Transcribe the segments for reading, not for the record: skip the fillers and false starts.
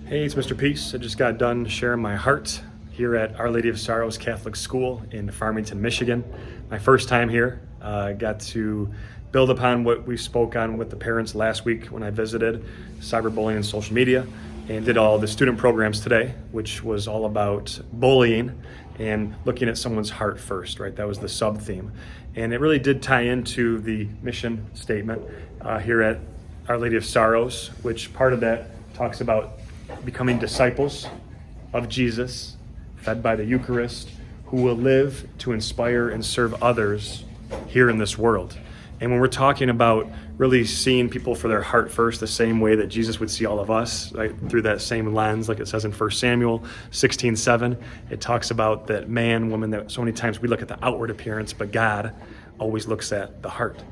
Hey, it's Mr. Peace. I just got done sharing my heart here at Our Lady of Sorrows Catholic School in Farmington, Michigan. My first time here. Got to build upon what we spoke on with the parents last week when I visited cyberbullying and social media, and did all the student programs today, which was all about bullying and looking at someone's heart first, right? That was the sub theme. And it really did tie into the mission statement here at Our Lady of Sorrows, which part of that talks about becoming disciples of Jesus, fed by the Eucharist, who will live to inspire and serve others here in this world. And when we're talking about really seeing people for their heart first, the same way that Jesus would see all of us, right, through that same lens, like it says in 1 Samuel 16:7, it talks about that man, woman, that so many times we look at the outward appearance, but God always looks at the heart.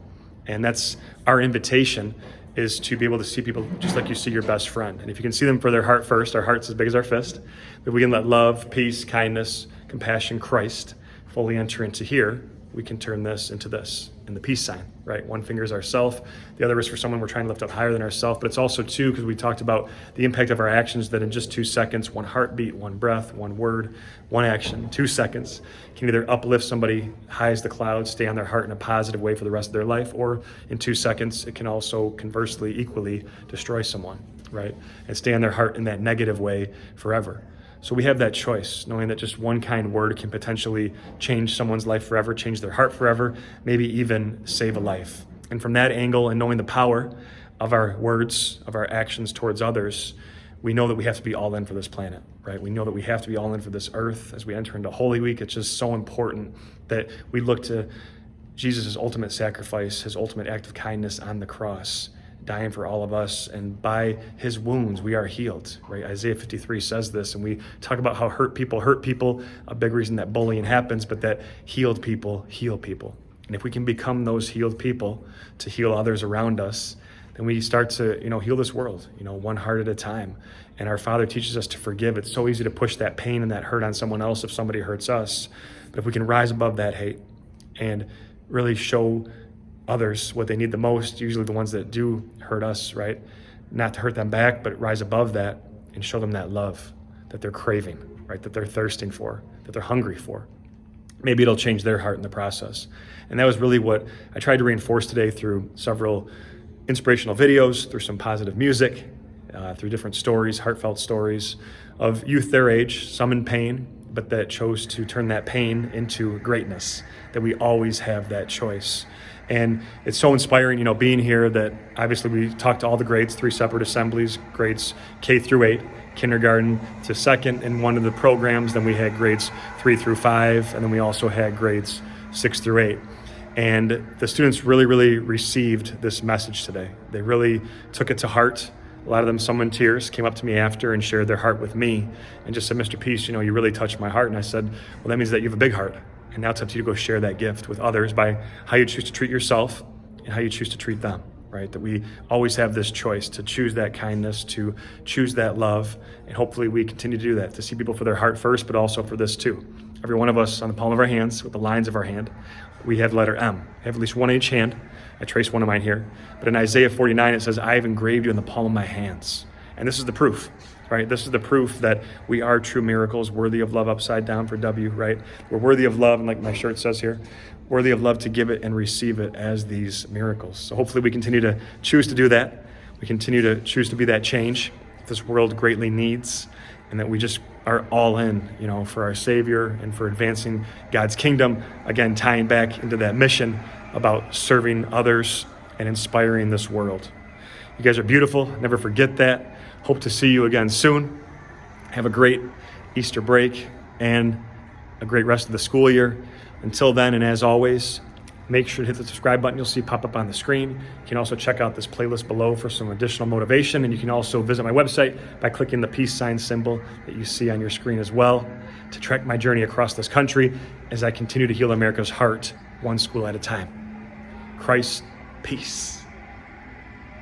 And that's our invitation, is to be able to see people just like you see your best friend. And if you can see them for their heart first, our heart's as big as our fist, that we can let love, peace, kindness, compassion, Christ fully enter into here, we can turn this into this, in the peace sign, right? One finger is ourself, the other is for someone we're trying to lift up higher than ourselves, but it's also too, because we talked about the impact of our actions, that in just 2 seconds, one heartbeat, one breath, one word, one action, 2 seconds can either uplift somebody high as the clouds, stay on their heart in a positive way for the rest of their life, or in 2 seconds, it can also conversely equally destroy someone, right? And stay on their heart in that negative way forever. So we have that choice, knowing that just one kind word can potentially change someone's life forever, change their heart forever, maybe even save a life. And from that angle, and knowing the power of our words, of our actions towards others, we know that we have to be all in for this planet, right? We know that we have to be all in for this earth. As we enter into Holy Week, it's just so important that we look to Jesus' ultimate sacrifice, his ultimate act of kindness on the cross, dying for all of us, and by his wounds we are healed, right? Isaiah 53 says this, and we talk about how hurt people, a big reason that bullying happens, but that healed people heal people. And if we can become those healed people to heal others around us, then we start to, heal this world, one heart at a time. And our Father teaches us to forgive. It's so easy to push that pain and that hurt on someone else if somebody hurts us. But if we can rise above that hate and really show others what they need the most, usually the ones that do hurt us, right? Not to hurt them back, but rise above that and show them that love that they're craving, right? That they're thirsting for, that they're hungry for. Maybe it'll change their heart in the process. And that was really what I tried to reinforce today through several inspirational videos, through some positive music, through different stories, heartfelt stories of youth their age, some in pain, but that chose to turn that pain into greatness, that we always have that choice. And it's so inspiring, being here, that obviously we talked to all the grades, 3 separate assemblies, grades K through 8, kindergarten to second in one of the programs. Then we had grades 3 through 5, and then we also had grades 6 through 8. And the students really, really received this message today. They really took it to heart. A lot of them, some in tears, came up to me after and shared their heart with me and just said, Mr. Peace, you really touched my heart. And I said, well, that means that you have a big heart. And now it's up to you to go share that gift with others by how you choose to treat yourself and how you choose to treat them, right? That we always have this choice to choose that kindness, to choose that love, and hopefully we continue to do that, to see people for their heart first, but also for this too. Every one of us on the palm of our hands, with the lines of our hand, we have letter M. I have at least one in each hand. I traced one of mine here. But in Isaiah 49, it says, I have engraved you in the palm of my hands. And this is the proof, right? This is the proof that we are true miracles, worthy of love, upside down for W, right? We're worthy of love, and like my shirt says here, worthy of love to give it and receive it as these miracles. So hopefully we continue to choose to do that. We continue to choose to be that change this world greatly needs, and that we just are all in, for our Savior and for advancing God's kingdom. Again, tying back into that mission about serving others and inspiring this world. You guys are beautiful. Never forget that. Hope to see you again soon. Have a great Easter break and a great rest of the school year. Until then, and as always, make sure to hit the subscribe button you'll see pop up on the screen. You can also check out this playlist below for some additional motivation, and you can also visit my website by clicking the peace sign symbol that you see on your screen as well to track my journey across this country as I continue to heal America's heart, one school at a time. Christ, peace.